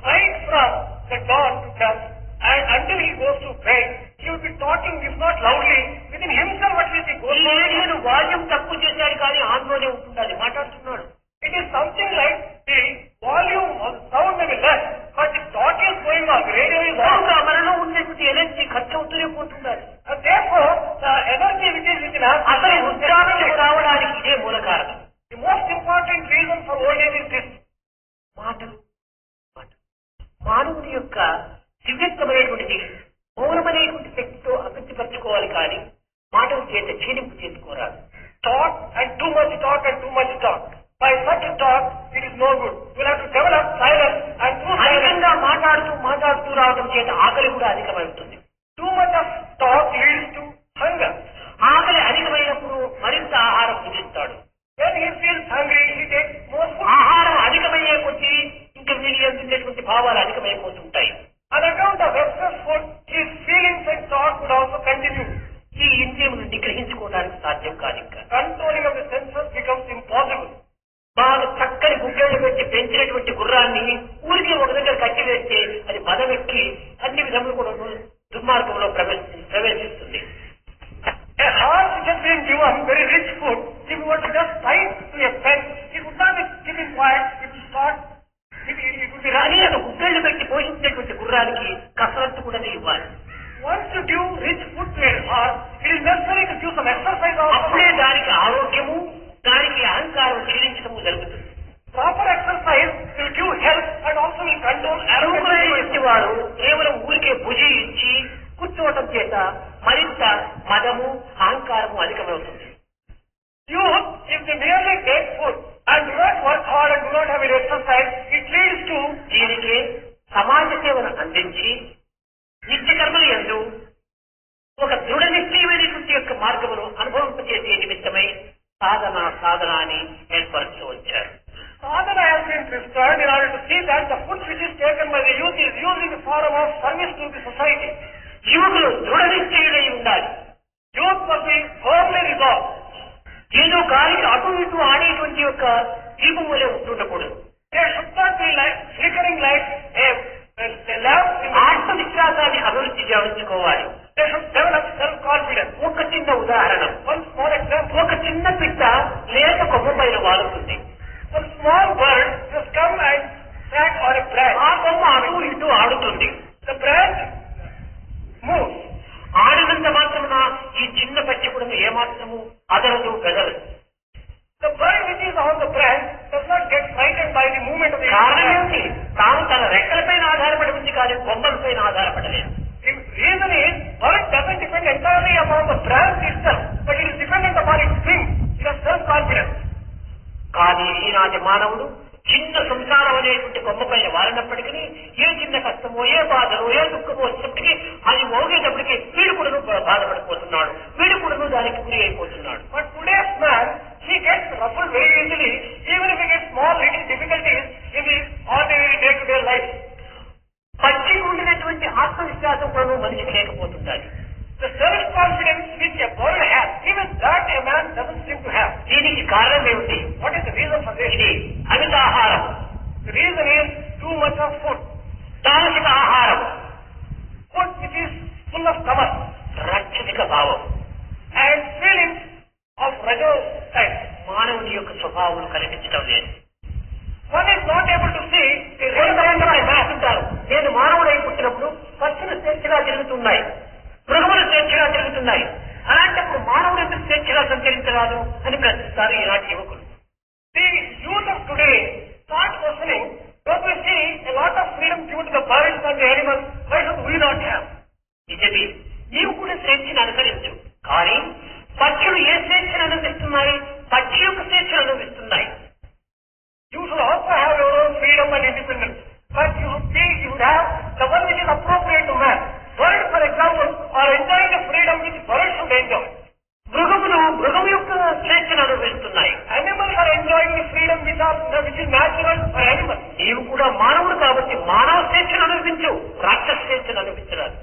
Right from the dawn to dusk and until he goes to bed, he would be talking, if not loudly, within himself at least he goes ఈ on. రేడియోను వాల్యూమ్ తక్కువ చేశాడు కానీ ఆన్లోనే ఉంటుండాలి మాట్లాడుతున్నాడు. It is something like the volume or sound may be less, but the talk is going on, the radio is on. కనుక మనలో ఉన్నటువంటి energy ఖర్చు అవుతూనే పోతుండాలి. And therefore, the energy which is within us, అసలు ఉద్యోగం రావడానికి ఇదే మూల కారణం. the most important reason for old age is this. మాటలు మాటలు. మానవుని యొక్క దివ్యత్వమైనటువంటిది మౌనమనేటువంటి శక్తితో అభివృద్ధిపరచుకోవాలి కానీ మాటల చేత క్షీణింపు చేసుకోరాదు. Talk and too much talk. By such talk, it is no good. You will have to develop silence, and through silence, అధికంగా మాట్లాడుతూ రావడం చేత ఆకలి కూడా అధికమవుతుంది. too much of talk leads to hunger. ఆకలి అధికమైనప్పుడు మరింత ఆహారం భుజిస్తాడు. When he feels hungry, he takes more food. ఆహారం అధికమయ్యే కొద్దీ ఇంకా మిగిలినటువంటి భావాలు అధికమైపోతుంటాయి. On account of excess food, his feelings and thoughts would also continue. ఈ ఇంద్రియమును నిగ్రహించుకోవడానికి సాధ్యం కాదు. ఇంకా Controlling of the senses becomes impossible. బాగా చక్కని గుడ్డలు పెట్టి పెంచినటువంటి గుర్రాన్ని ఊరికి ఒక దగ్గర కట్టివేస్తే అది మదమెక్కి అన్ని విధములు కూడా దుర్మార్గంలో ప్రవేశిస్తుంది. A horse which has been given very rich food, if you were to just tie it to a fence, it would not be keeping quiet, it would start, it would be running. అనేక గుడ్డలు పెట్టి పోషించినటువంటి గుర్రానికి కసరత్తు కూడా ఇవ్వాలి. Once you give rich food to a horse, it is necessary to give some exercise also. అప్పుడే దానికి ఆరోగ్యము, దానికి అహంకారం క్షీణించడము జరుగుతుంది. Proper exercise will give health and also will control అరువులైనటువంటి arrogance. వారు కేవలం ఊరికే భుజి ఇచ్చి కూర్చోవటం చేత మరింత మదము అహంకారము అధికమవుతుంది. Youth, if they merely take food and do not work hard and do not have any exercise, it leads to దీనికి సమాజ సేవను అందించి నిత్య కర్మలు యందు ఒక దృఢ నిశ్చయమైనటువంటి యొక్క మార్గమును అనుభవింపచేసే నిమిత్తమై సాధన అని ఏర్పరుస్తూ వచ్చారు. sadhana has been prescribed in order to see that the food which is taken by the youth is used in the form of service to the society. యువకులు దృఢ నిశ్చయులై ఉండాలి. Youth must be firmly resolved. ఏదో గాలికి అటు ఇటు ఆడేటువంటి యొక్క దీపం వలె ఉంటుండకూడదు. There should not be like flickering like a lamp in the ఆత్మవిశ్వాసాన్ని అభివృద్ధి చేయించుకోవాలి. They should develop self-confidence. ఒక చిన్న ఉదాహరణ, One small example. ఒక చిన్న పిట్ట లేత కొమ్మ పైన వాలుతుంది. One small bird just come and sat on a branch. ఆ కొమ్మ అటు ఇటు ఆడుతుంది. The branch moves. ఆడినంత మాత్రమున ఈ చిన్న పచ్చి కూడా ఏమాత్రము అదరదు బెదరదు. The bird which is on the branch does not get frightened by the movement of the కారణం branch. ఏమిటి? తాను తన రెక్కలపైన ఆధారపడి ఉంది కానీ కొమ్మలపైన ఆధారపడలేదు. The reason is, bird doesn't depend entirely upon the branch itself, but it is dependent upon its wings. It has self-confidence. కానీ ఈనాటి మానవుడు చిన్న సంసారం అనేటువంటి కొమ్మ పైన వారినప్పటికీ ఏ చిన్న కష్టమో ఏ బాధలో ఏ దుఃఖమో వచ్చినప్పటికీ అది మోగేటప్పటికీ వీడు కూడా బాధపడిపోతున్నాడు, వీడు కూడా దానికి గురి అయిపోతున్నాడు. But today's man, he gets ruffled very easily, even if he gets small little difficulties in the ordinary day-to-day life. పచ్చి ఉండినటువంటి ఆత్మవిశ్వాసం కూడా మనిషికి లేకపోతుండాలి. The self-confidence which a bird has, even that a man doesn't seem to have. దీనికి కారణం ఏమిటి? What is the reason for this? ఇది అమిత ఆహారం, The reason is too much of food. తామసిక ఆహారం, Food which is full of stomach రాక్షసిక భావం, and feelings of rajo type. మానవుని యొక్క స్వభావం కనిపించడం లేదు. One is not able to see the real అంటారు, నేను మానవుడై పుట్టినప్పుడు పక్షులు స్వేచ్ఛగా తిరుగుతున్నాయి, మృగములు స్వేచ్ఛగా తిరుగుతున్నాయి, అలాంటప్పుడు మానవుడు ఎందుకు స్వేచ్ఛగా సంచరించరాదు అని ప్రశ్నిస్తారు ఈనాటి యువకులు. The youth of today start questioning, don't we see a lot of freedom given to the birds and the animals, why should we not have? నిజమే, నీవు కూడా స్వేచ్ఛను అనుసరించు, కానీ పక్షులు ఏ స్వేచ్ఛను అనుభవిస్తున్నాయి? పక్షి యొక్క స్వేచ్ఛను అనుభవిస్తున్నాయి. You should also have your own freedom and independence, but you would have the one which is appropriate to man. Birds, for example, are enjoying the freedom which birds should enjoy. మృగము యొక్క స్వేచ్ఛను అనుభవిస్తున్నాయి. Animals are enjoying the freedom which is natural for animals. నీవు కూడా మానవుడు కాబట్టి మానవ స్వేచ్ఛను అనుభవించు, రాక్షస స్వేచ్ఛను అనుభవించరాదు.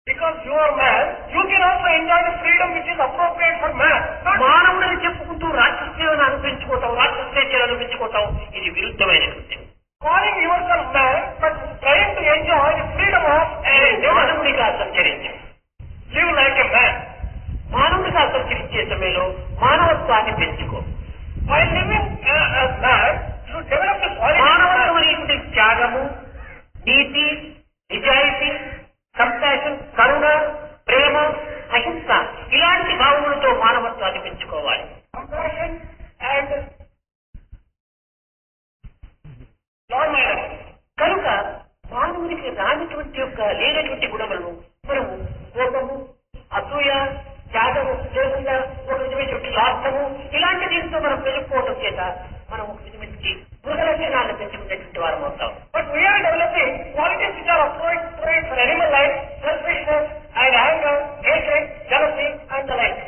Because you are man, you can also enjoy the freedom which is appropriate for man. మానవుడని చెప్పుకుంటూ రాక్షసేవను అనిపించుకోవటం, రాక్షస స్వేచ్ఛను అనిపించుకోవటం ఇది విరుద్ధమైనటువంటి. Calling yourself man, but trying to enjoy the freedom of a demon. మానవుడిగా సంచరించు. లేనటువంటి గుణములను మనము కోపము, అసూయ, త్యాగము లేకుండా ఒక విధమైనటువంటి స్వార్థము ఇలాంటి దీంతో మనం పెరుగుకోవడం చేత మనం ఒక విధమైనటువంటి మృగ లక్షణాలను పెంచుకునేటువంటి వారం అవుతాం. But we are developing qualities which are appropriate for animal life, selfishness and anger, hatred, jealousy and the like.